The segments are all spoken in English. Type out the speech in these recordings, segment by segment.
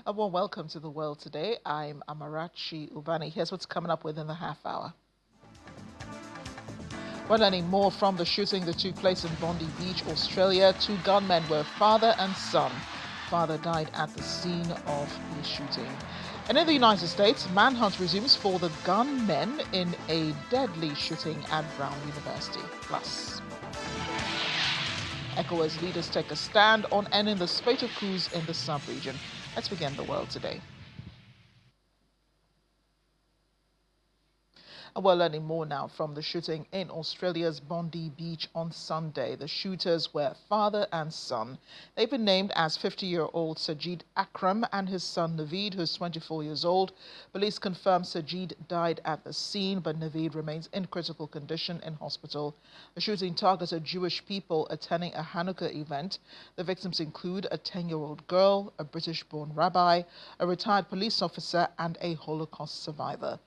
A warm welcome to the world today. I'm Amarachi Ubani. Here's what's coming up within the half hour. We're learning more from the shooting that took place in Bondi Beach, Australia. Two gunmen were father and son. Father died at the scene of the shooting. And in the United States, manhunt resumes for the gunmen in a deadly shooting at Brown University. Plus, ECOWAS leaders take a stand on ending the spate of coups in the sub-region. Let's begin the world today. And we're learning more now from the shooting in Australia's Bondi Beach on Sunday. The shooters were father and son. They've been named as 50-year-old Sajid Akram and his son Naveed, who's 24 years old. Police confirm Sajid died at the scene, but Naveed remains in critical condition in hospital. The shooting targeted Jewish people attending a Hanukkah event. The victims include a 10-year-old girl, a British-born rabbi, a retired police officer, and a Holocaust survivor.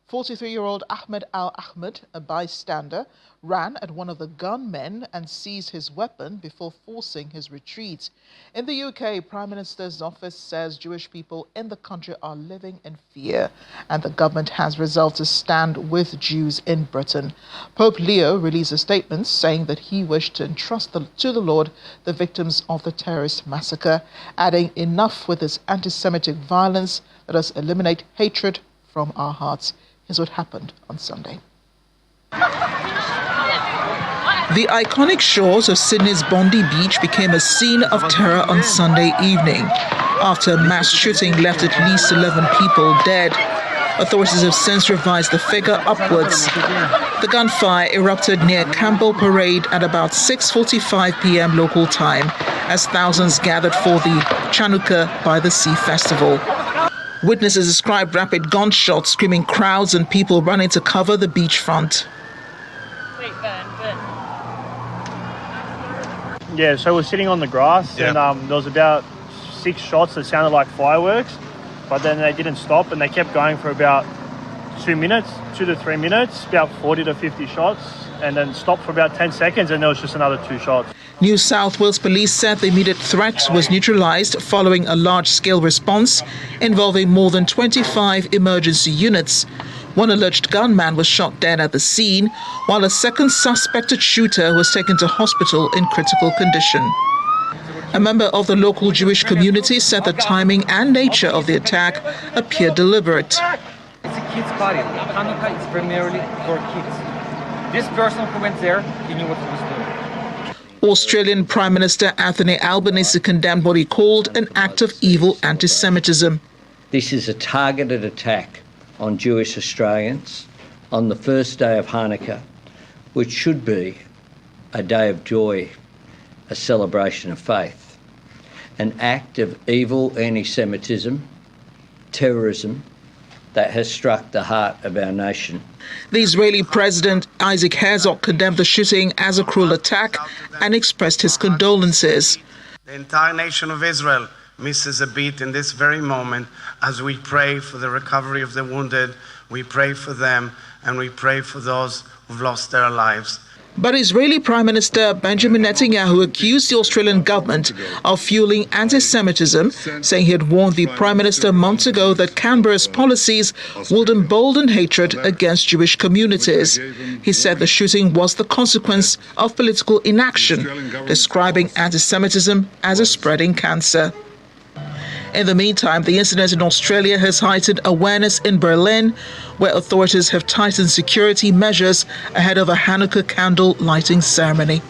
43-year-old Ahmed Al-Ahmed, a bystander, ran at one of the gunmen and seized his weapon before forcing his retreat. In the UK, Prime Minister's office says Jewish people in the country are living in fear, and the government has resolved to stand with Jews in Britain. Pope Leo released a statement saying that he wished to entrust to the Lord the victims of the terrorist massacre, adding, "Enough with this anti-Semitic violence. Let us eliminate hatred from our hearts." Here's what happened on Sunday. The iconic shores of Sydney's Bondi Beach became a scene of terror on Sunday evening after a mass shooting left at least 11 people dead. Authorities have since revised the figure upwards. The gunfire erupted near Campbell Parade at about 6:45 p.m. local time as thousands gathered for the Chanukah by the Sea Festival. Witnesses described rapid gunshots, screaming crowds and people running to cover the beachfront. Yeah, so we're sitting on the grass and there was about 6 shots that sounded like fireworks, but then they didn't stop and they kept going for about 2 to 3 minutes, about 40 to 50 shots, and then stopped for about 10 seconds and there was just another 2 shots. New South Wales police said the immediate threat was neutralised following a large-scale response involving more than 25 emergency units. One alleged gunman was shot dead at the scene, while a second suspected shooter was taken to hospital in critical condition. A member of the local Jewish community said the timing and nature of the attack appeared deliberate. It's a kids' party. Hanukkah is primarily for kids. This person who went there, he knew what he was doing. Australian Prime Minister Anthony Albanese condemned what he called an act of evil anti-Semitism. This is a targeted attack on Jewish Australians on the first day of Hanukkah, which should be a day of joy, a celebration of faith. An act of evil anti-Semitism, terrorism, that has struck the heart of our nation. The Israeli President Isaac Herzog condemned the shooting as a cruel attack and expressed his condolences. The entire nation of Israel misses a beat in this very moment as we pray for the recovery of the wounded, we pray for them, and we pray for those who've lost their lives. But Israeli Prime Minister Benjamin Netanyahu accused the Australian government of fueling anti-Semitism, saying he had warned the Prime Minister months ago that Canberra's policies would embolden hatred against Jewish communities. He said the shooting was the consequence of political inaction, describing anti-Semitism as a spreading cancer. In the meantime, the incident in Australia has heightened awareness in Berlin, where authorities have tightened security measures ahead of a Hanukkah candle lighting ceremony.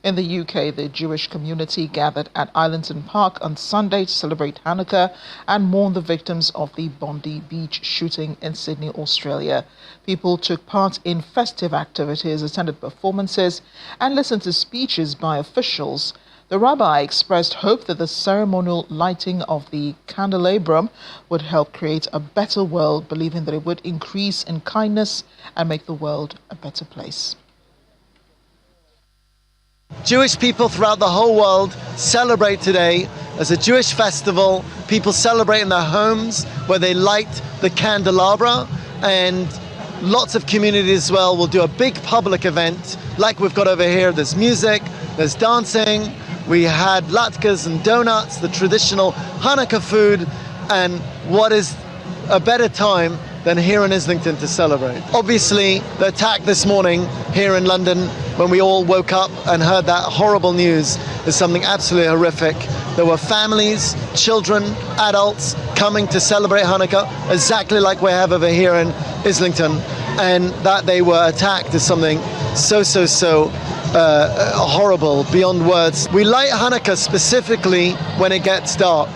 In the UK, the Jewish community gathered at Islington Park on Sunday to celebrate Hanukkah and mourn the victims of the Bondi Beach shooting in Sydney, Australia. People took part in festive activities, attended performances, and listened to speeches by officials. The rabbi expressed hope that the ceremonial lighting of the candelabrum would help create a better world, believing that it would increase in kindness and make the world a better place. Jewish people throughout the whole world celebrate today as a Jewish festival. People celebrate in their homes where they light the candelabra, and lots of communities as well will do a big public event like we've got over here. There's music, there's dancing, We had latkes and donuts, the traditional Hanukkah food, and what is a better time than here in Islington to celebrate. Obviously, the attack this morning here in London, when we all woke up and heard that horrible news, is something absolutely horrific. There were families, children, adults coming to celebrate Hanukkah, exactly like we have over here in Islington, and that they were attacked is something so horrible, beyond words. We light Hanukkah specifically when it gets dark.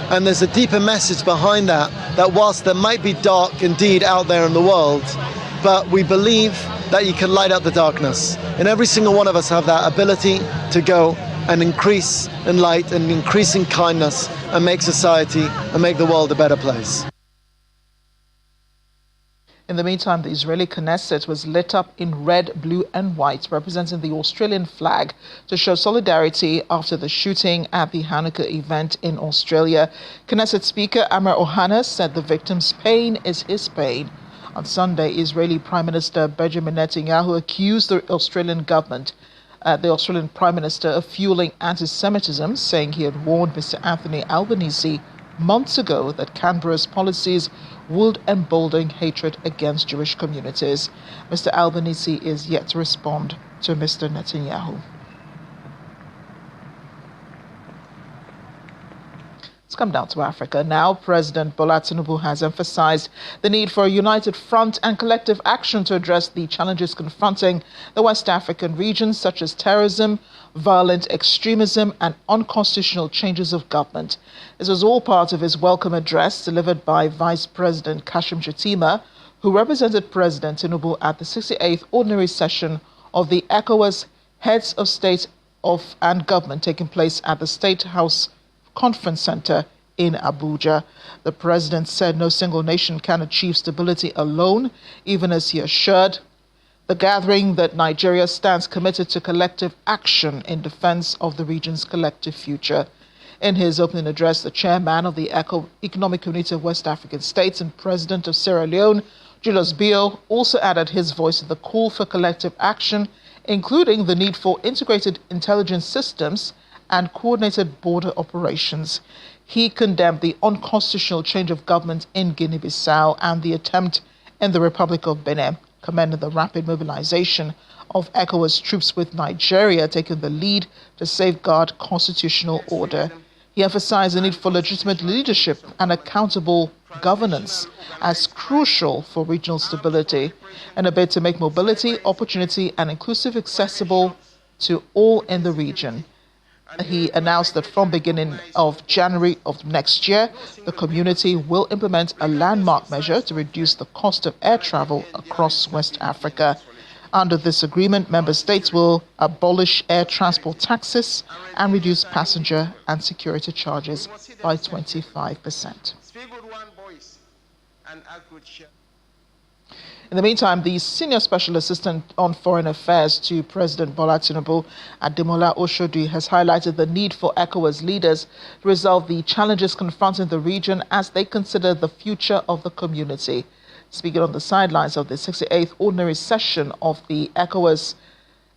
And there's a deeper message behind that whilst there might be dark indeed out there in the world, but we believe that you can light up the darkness. And every single one of us have that ability to go and increase in light and increase in kindness and make society and make the world a better place. In the meantime, the Israeli Knesset was lit up in red, blue and white, representing the Australian flag, to show solidarity after the shooting at the Hanukkah event in Australia. Knesset Speaker Amir Ohana said the victim's pain is his pain. On Sunday, Israeli Prime Minister Benjamin Netanyahu accused the Australian government, the Australian Prime Minister, of fueling anti-Semitism, saying he had warned Mr. Anthony Albanese months ago that Canberra's policies would embolden hatred against Jewish communities. Mr. Albanese is yet to respond to Mr. Netanyahu. Let's come down to Africa now. President Bola Tinubu has emphasized the need for a united front and collective action to address the challenges confronting the West African region, such as terrorism, violent extremism and unconstitutional changes of government. This was all part of his welcome address delivered by Vice President Kashim Shettima, who represented President Tinubu at the 68th Ordinary Session of the ECOWAS Heads of State and Government taking place at the State House Conference Center in Abuja. The president said no single nation can achieve stability alone, even as he assured the gathering that Nigeria stands committed to collective action in defense of the region's collective future. In his opening address, the chairman of the Economic Community of West African States and president of Sierra Leone, Julius Bio, also added his voice to the call for collective action, including the need for integrated intelligence systems and coordinated border operations. He condemned the unconstitutional change of government in Guinea-Bissau and the attempt in the Republic of Benin, commended the rapid mobilization of ECOWAS troops, with Nigeria taking the lead to safeguard constitutional order. He emphasized the need for legitimate leadership and accountable governance as crucial for regional stability, in a bid to make mobility, opportunity and inclusive accessible to all in the region. He announced that from beginning of January of next year, the community will implement a landmark measure to reduce the cost of air travel across West Africa. Under this agreement, member states will abolish air transport taxes and reduce passenger and security charges by 25%. In the meantime, the Senior Special Assistant on Foreign Affairs to President Bola Tinubu, Ademola Oshodi, has highlighted the need for ECOWAS leaders to resolve the challenges confronting the region as they consider the future of the community. Speaking on the sidelines of the 68th Ordinary Session of the ECOWAS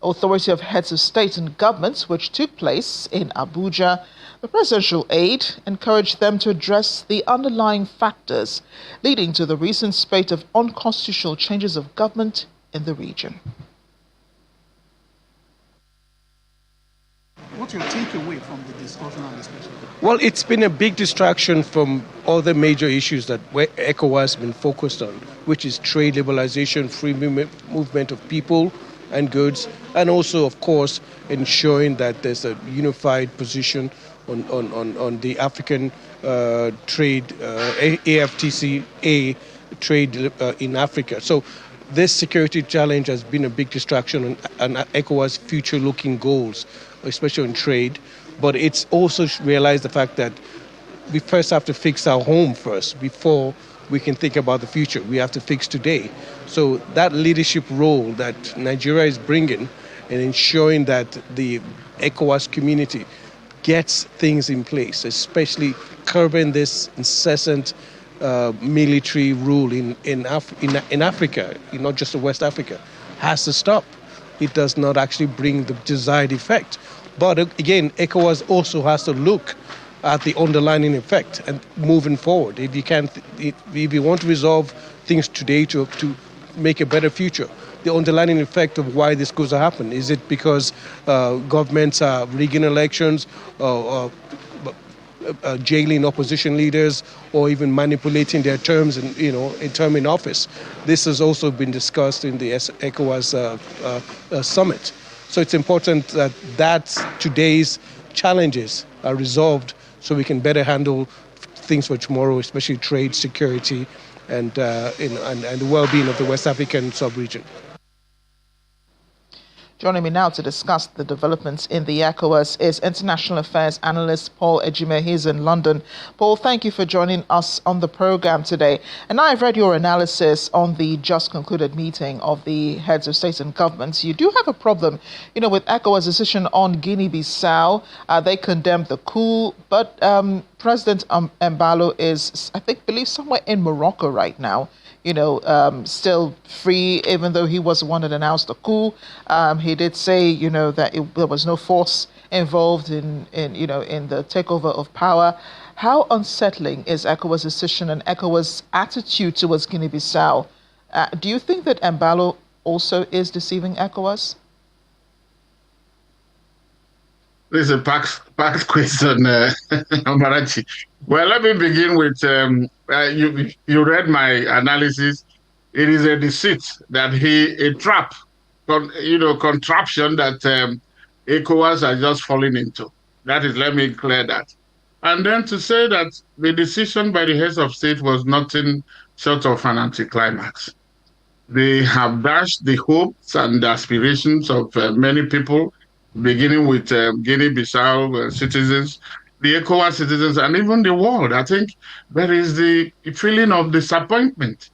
Authority of Heads of State and Governments, which took place in Abuja, the presidential aide encouraged them to address the underlying factors leading to the recent spate of unconstitutional changes of government in the region. What's your takeaway from the discussion on this question? Well, it's been a big distraction from other major issues that ECOWAS has been focused on, which is trade liberalization, free movement of people and goods, and also, of course, ensuring that there's a unified position on the African trade, AFTCA trade in Africa. So this security challenge has been a big distraction on ECOWAS' future-looking goals, especially in trade. But it's also realized the fact that we first have to fix our home first before we can think about the future. We have to fix today. So that leadership role that Nigeria is bringing and ensuring that the ECOWAS community gets things in place, especially curbing this incessant military rule in Africa, not just in West Africa, has to stop. It does not actually bring the desired effect. But again, ECOWAS also has to look at the underlying effect and moving forward. If you want to resolve things today to make a better future, the underlying effect of why this goes to happen. Is it because governments are rigging elections, jailing opposition leaders, or even manipulating their terms in term in office? This has also been discussed in the ECOWAS summit. So it's important that today's challenges are resolved so we can better handle things for tomorrow, especially trade, security, and the well-being of the West African sub-region. Joining me now to discuss the developments in the ECOWAS is international affairs analyst Paul Ejime. He's in London. Paul, thank you for joining us on the program today. And I've read your analysis on the just concluded meeting of the heads of states and governments. You do have a problem, with ECOWAS' decision on Guinea-Bissau. They condemned the coup, but President Embalo is, I believe somewhere in Morocco right now. Still free, even though he was the one that announced the coup. He did say, that there was no force involved in the takeover of power. How unsettling is ECOWAS' decision and ECOWAS' attitude towards Guinea-Bissau? Do you think that Embalo also is deceiving ECOWAS? This is a packed question, Marachi. Well, let me begin with you read my analysis. It is a deceit that a trap, contraption that ECOWAS are just falling into. That is, let me clear that. And then to say that the decision by the heads of state was nothing short of an anticlimax. They have dashed the hopes and aspirations of many people, beginning with Guinea-Bissau citizens, the ECOWAS citizens, and even the world. I think there is the feeling of disappointment.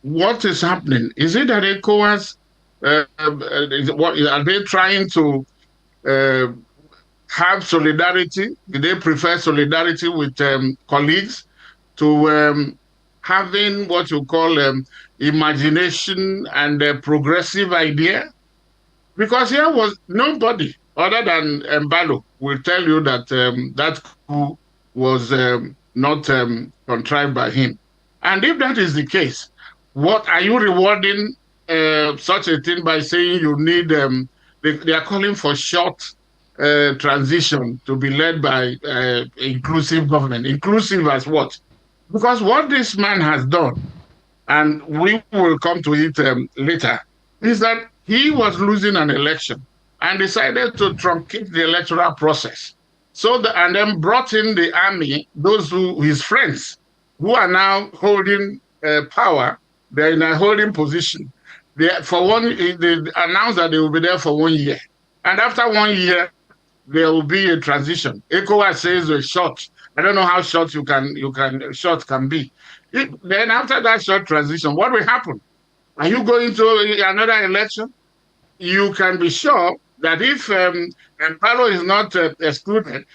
What is happening? Is it that ECOWAS, are they trying to have solidarity? Do they prefer solidarity with colleagues to having what you call imagination and a progressive idea? Because here was nobody other than Embalo will tell you that that coup was not contrived by him. And if that is the case, what are you rewarding such a thing by saying you need, they are calling for short transition to be led by inclusive government. Inclusive as what? Because what this man has done, and we will come to it later, is that he was losing an election and decided to truncate the electoral process. And then brought in the army, his friends, who are now holding power. They're in a holding position. They announced that they will be there for 1 year. And after 1 year, there will be a transition. ECOWAS says a short. I don't know how short short can be. Then after that short transition, what will happen? Are you going to another election? You can be sure that if Embalo is not excluded,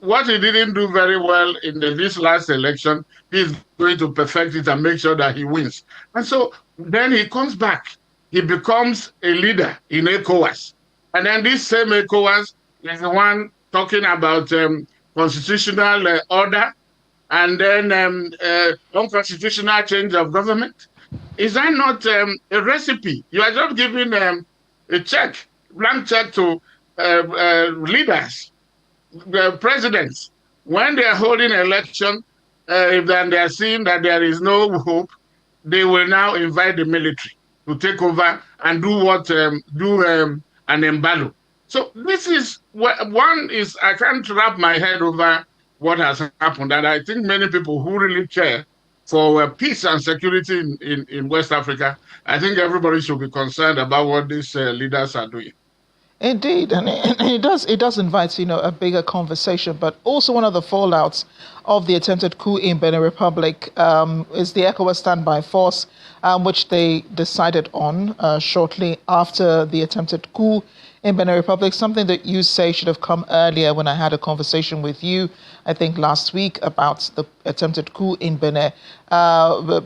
what he didn't do very well in this last election, he's going to perfect it and make sure that he wins. And so then he comes back. He becomes a leader in ECOWAS. And then this same ECOWAS is the one talking about constitutional order and then unconstitutional change of government. Is that not a recipe? You are just giving a blank check to leaders, presidents. When they are holding an election, if then they are seeing that there is no hope, they will now invite the military to take over and do an Embalo. So this is I can't wrap my head over what has happened, and I think many people who really care for peace and security in West Africa, I think everybody should be concerned about what these leaders are doing. Indeed, and it does invite a bigger conversation. But also one of the fallouts of the attempted coup in Benin Republic is the ECOWAS standby force, which they decided on shortly after the attempted coup in Benin Republic, something that you say should have come earlier when I had a conversation with you, I think last week, about the attempted coup in Benin,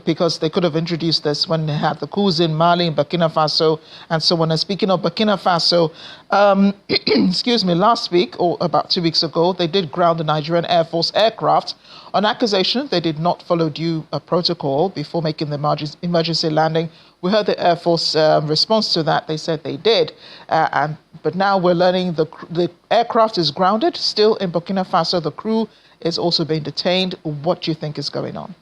because they could have introduced this when they had the coups in Mali, Burkina Faso, and so on. And speaking of Burkina Faso, excuse me, last week, or about 2 weeks ago, they did ground the Nigerian Air Force aircraft on accusation they did not follow due protocol before making the emergency landing. We heard the Air Force response to that. They said they did. But now we're learning the aircraft is grounded still in Burkina Faso. The crew is also being detained. What do you think is going on?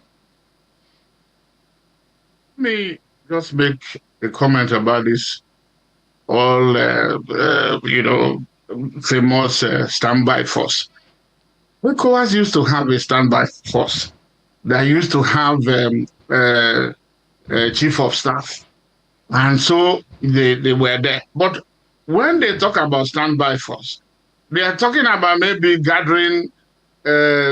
Let me just make a comment about this famous standby force. ECOWAS used to have a standby force. They used to have chief of staff, and so they were there. But when they talk about standby force, they are talking about maybe gathering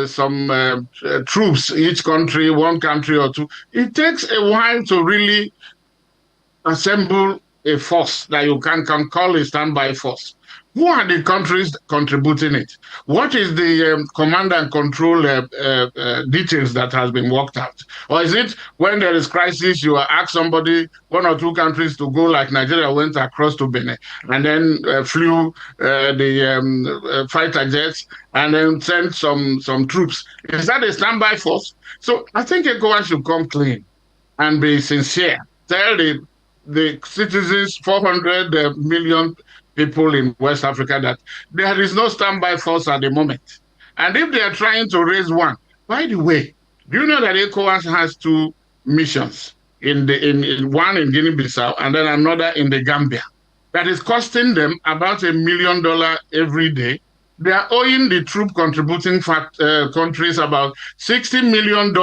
some troops, each country, one country or two. It takes a while to really assemble a force that you can call a standby force. Who are the countries contributing it? What is the command and control details that has been worked out? Or is it when there is crisis, you ask somebody, one or two countries to go, like Nigeria went across to Benin, and then flew the fighter jets, and then sent some troops? Is that a standby force? So I think ECOWAS should come clean and be sincere. Tell the citizens, 400 million people in West Africa, that there is no standby force at the moment. And if they are trying to raise one, by the way, do you know that ECOWAS has two missions, in one in Guinea-Bissau and then another in the Gambia, that is costing them about $1 million every day? They are owing the troop contributing countries about $60 million.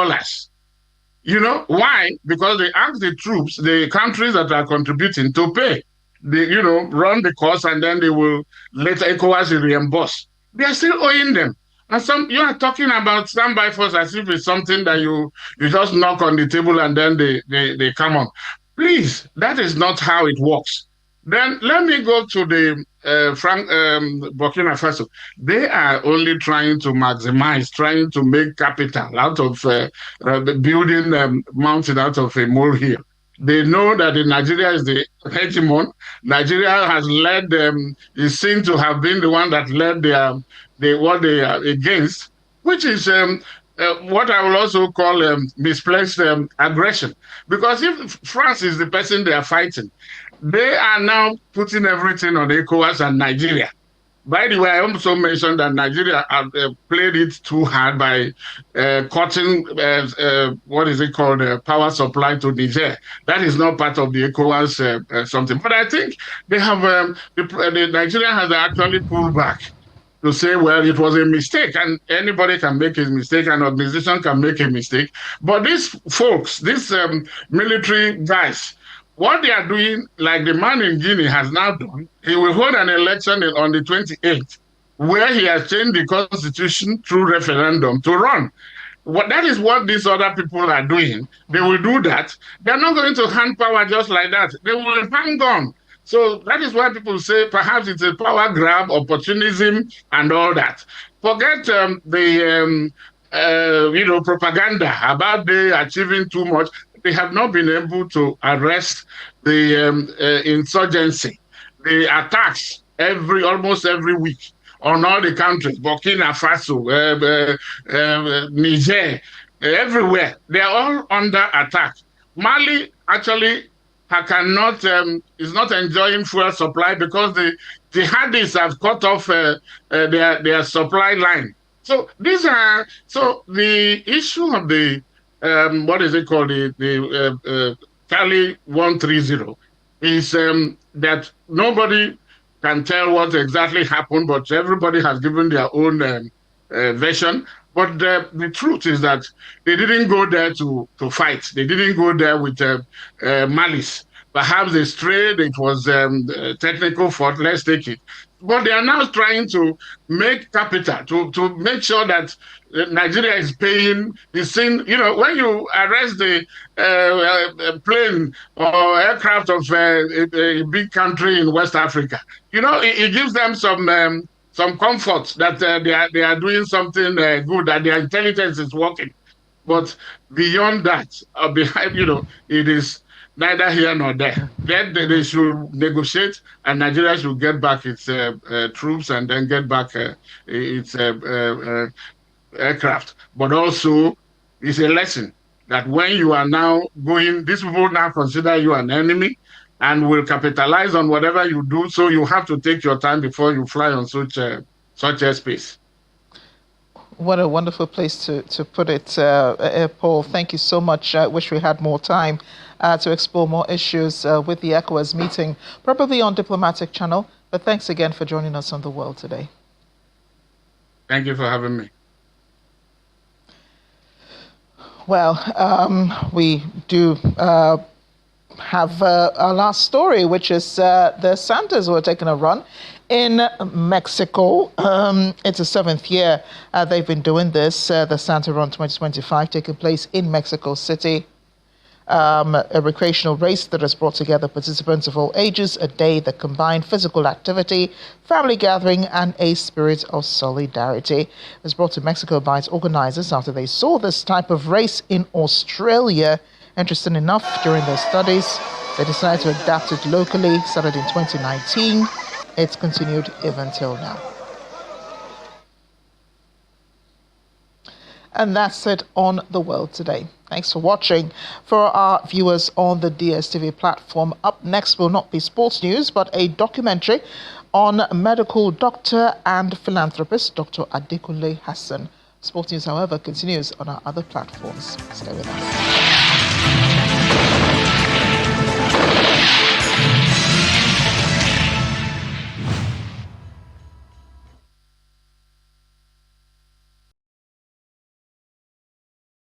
You know why? Because they ask the troops, the countries that are contributing, to pay. They, run the cost, and then they will later ECOWAS reimburse. They are still owing them. And you are talking about standby force as if it's something that you just knock on the table and then they come on. Please, that is not how it works. Then let me go to the Burkina Faso. They are only trying to maximize, trying to make capital out of building a mountain out of a molehill. They know that Nigeria is the hegemon. Nigeria has led is seen to have been the one that led what they are against, which is what I will also call misplaced aggression. Because if France is the person they are fighting, they are now putting everything on ECOWAS and Nigeria. By the way, I also mentioned that Nigeria played it too hard by cutting, power supply to Niger. That is not part of the ECOWAS something. But I think they have, Nigeria has actually pulled back to say, well, it was a mistake, and anybody can make a mistake, an organization can make a mistake. But these folks, these military guys, what they are doing, like the man in Guinea has now done, he will hold an election on the 28th, where he has changed the constitution through referendum to run. That is what these other people are doing. They will do that. They're not going to hand power just like that. They will hang on. So that is why people say perhaps it's a power grab, opportunism, and all that. Forget propaganda about they achieving too much. They have not been able to arrest the insurgency, the attacks almost every week on all the countries, Burkina Faso, Niger, everywhere. They are all under attack. Mali actually is not enjoying fuel supply because the jihadists have cut off their supply line. So the issue of the the Cali 130 is that nobody can tell what exactly happened, but everybody has given their own version. But the truth is that they didn't go there to fight. They didn't go there with malice. Perhaps they strayed. It was technical fault. Let's take it. But they are now trying to make capital, to make sure that Nigeria is paying, is saying, when you arrest the plane or aircraft of a big country in West Africa, it gives them some comfort that they are doing something good, that their intelligence is working. But beyond that, behind, it is neither here nor there. Then they should negotiate, and Nigeria should get back its troops and then get back its aircraft. But also, it's a lesson that when you are now going, these people now consider you an enemy and will capitalize on whatever you do. So you have to take your time before you fly on such airspace. What a wonderful place to put it, Paul. Thank you so much. I wish we had more time to explore more issues with the ECOWAS meeting, probably on Diplomatic Channel. But thanks again for joining us on The World today. Thank you for having me. Well, we do have our last story, which is the Santas who are taking a run in Mexico. It's the 7th year they've been doing this. The Santa Run 2025 taking place in Mexico City. A recreational race that has brought together participants of all ages, a day that combined physical activity, family gathering, and a spirit of solidarity. It was brought to Mexico by its organizers after they saw this type of race in Australia. Interesting enough, during their studies, they decided to adapt it locally, started in 2019. It's continued even till now. And that's it on The World Today. Thanks for watching. For our viewers on the DSTV platform, up next will not be sports news, but a documentary on medical doctor and philanthropist Dr. Adekunle Hassan. Sports news, however, continues on our other platforms. Stay with us.